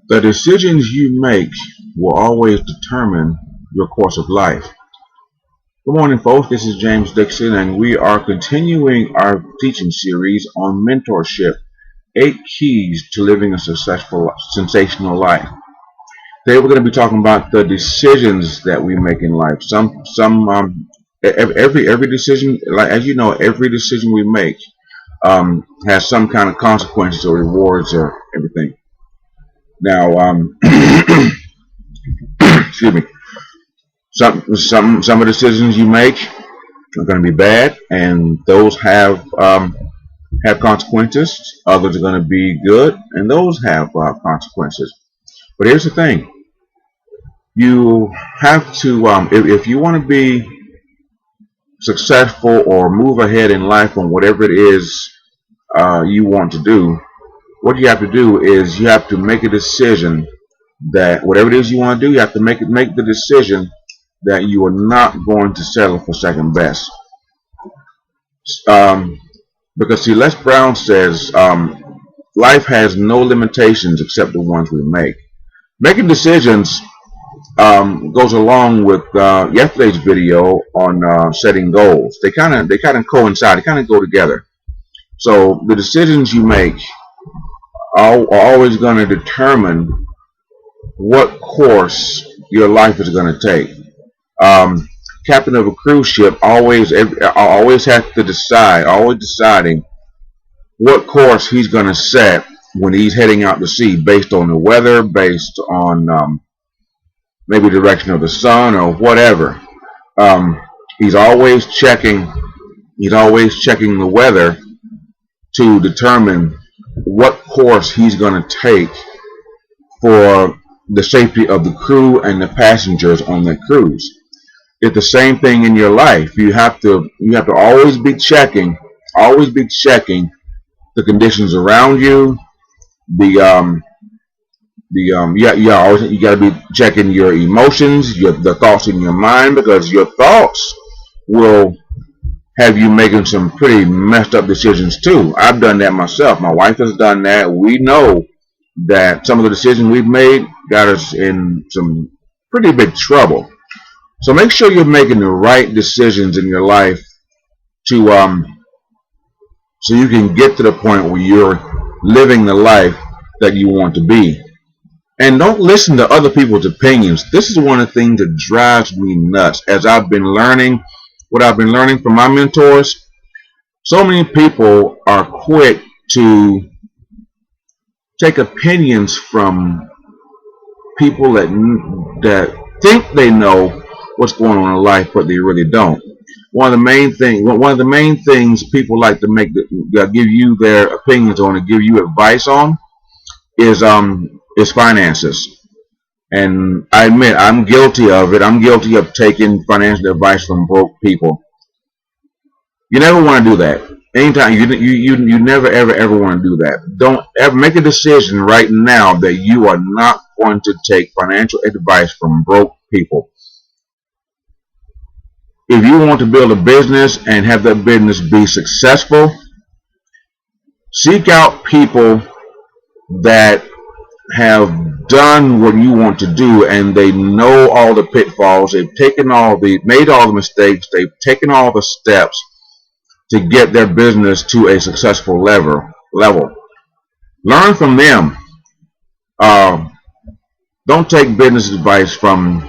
The decisions you make will always determine your course of life. Good morning, folks. This is James Dixon, and we are continuing our teaching series on mentorship, 8 keys to living a successful, sensational life. Today we're going to be talking about the decisions that we make in life. Every decision, like as you know, every decision we make has some kind of consequences or rewards or everything. Now, excuse me. Some of the decisions you make are going to be bad, and those have consequences. Others are going to be good, and those have consequences. But here's the thing: you have to, if you want to be successful or move ahead in life on whatever it is you want to do, what you have to do is you have to make a decision that whatever it is you want to do, you have to make the decision that you are not going to settle for second best. Because see, Les Brown says life has no limitations except the ones we make. Making decisions goes along with yesterday's video on setting goals. They kind of coincide. They kind of go together. So the decisions you make are always going to determine what course your life is going to take. Captain of a cruise ship always has to deciding what course he's going to set when he's heading out to sea, based on the weather, based on maybe direction of the sun or whatever. He's always checking the weather to determine what course he's going to take for the safety of the crew and the passengers on that cruise. It's the same thing in your life. You have to always be checking the conditions around you. You got to be checking your emotions, the thoughts in your mind, because your thoughts will have you making some pretty messed up decisions too. I've done that myself. My wife has done that. We know that some of the decisions we've made got us in some pretty big trouble. So make sure you're making the right decisions in your life to so you can get to the point where you're living the life that you want to be. And don't listen to other people's opinions. This is one of the things that drives me nuts. As I've been learning what I've been learning from my mentors, so many people are quick to take opinions from people that think they know what's going on in life, but they really don't. One of the main things people like to give you their opinions on and give you advice on is finances. And I admit I'm guilty of it. I'm guilty of taking financial advice from broke people. You never want to do that. Anytime you never ever want to do that. Don't ever make a decision right now that you are not going to take financial advice from broke people. If you want to build a business and have that business be successful, seek out people that have done what you want to do, and they know all the pitfalls. They've made all the mistakes. They've taken all the steps to get their business to a successful level. Learn from them. Don't take business advice from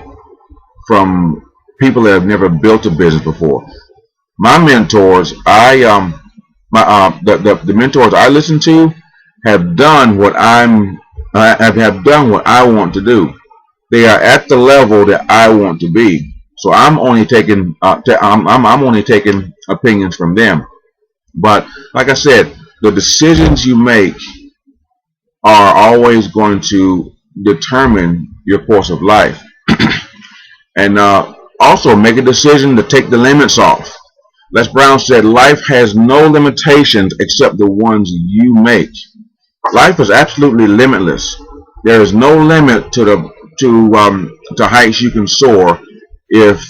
people that have never built a business before. My mentors, the mentors I listen to have done what have done what I want to do. They are at the level that I want to be. So I'm only taking I'm only taking opinions from them. But like I said, the decisions you make are always going to determine your course of life. And also make a decision to take the limits off. Les Brown said, life has no limitations except the ones you make. Life is absolutely limitless. There is no limit to heights you can soar if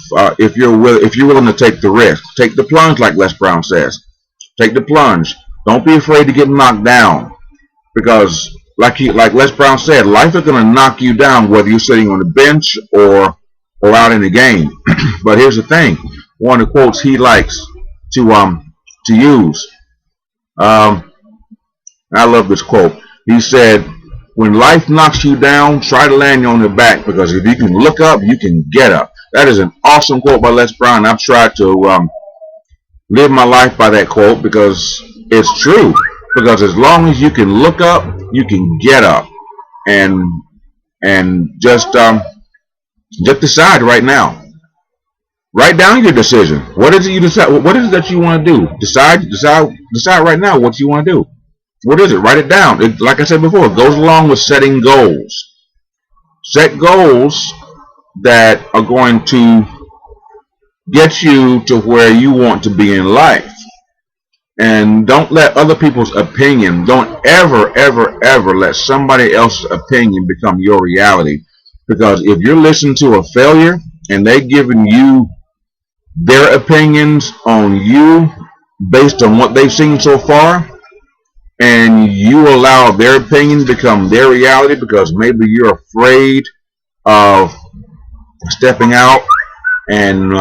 you're willing to take the risk. Take the plunge, like Les Brown says. Take the plunge. Don't be afraid to get knocked down, because like Les Brown said, life is going to knock you down whether you're sitting on the bench or out in the game. But here's the thing: one of the quotes he likes to use. I love this quote. He said, "When life knocks you down, try to land you on your back, because if you can look up, you can get up." That is an awesome quote by Les Brown. I've tried to live my life by that quote because it's true. Because as long as you can look up, you can get up, and just decide right now. Write down your decision. What is it you decide? What is it that you want to do? Decide right now what you want to do. What is it? Write it down. Like I said before, it goes along with setting goals. Set goals that are going to get you to where you want to be in life. And don't let other people's opinion, don't ever let somebody else's opinion become your reality. Because if you're listening to a failure and they're giving you their opinions on you based on what they've seen so far, and you allow their opinion to become their reality because maybe you're afraid of stepping out and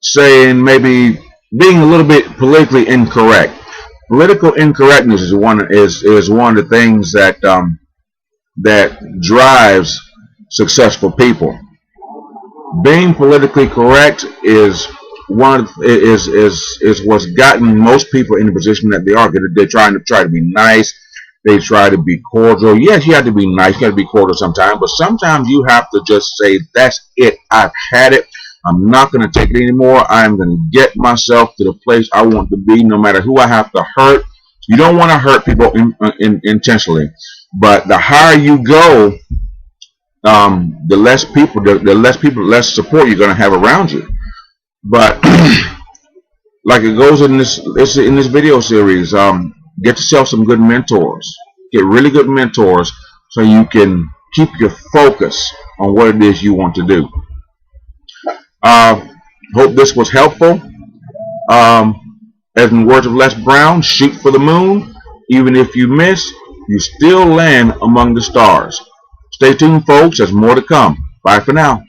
saying, maybe being a little bit politically incorrect. Political incorrectness is one of the things that drives successful people. Being politically correct is what's gotten most people in the position that they are. They're try to be nice. They try to be cordial. Yes, you have to be nice. You have to be cordial sometimes, but sometimes you have to just say, "That's it. I've had it. I'm not going to take it anymore. I'm going to get myself to the place I want to be, no matter who I have to hurt." You don't want to hurt people intentionally, but the higher you go, the less less support you're going to have around you. But like it goes in this video series, get yourself some good mentors. Get really good mentors so you can keep your focus on what it is you want to do. Hope this was helpful. As in the words of Les Brown, shoot for the moon. Even if you miss, you still land among the stars. Stay tuned, folks. There's more to come. Bye for now.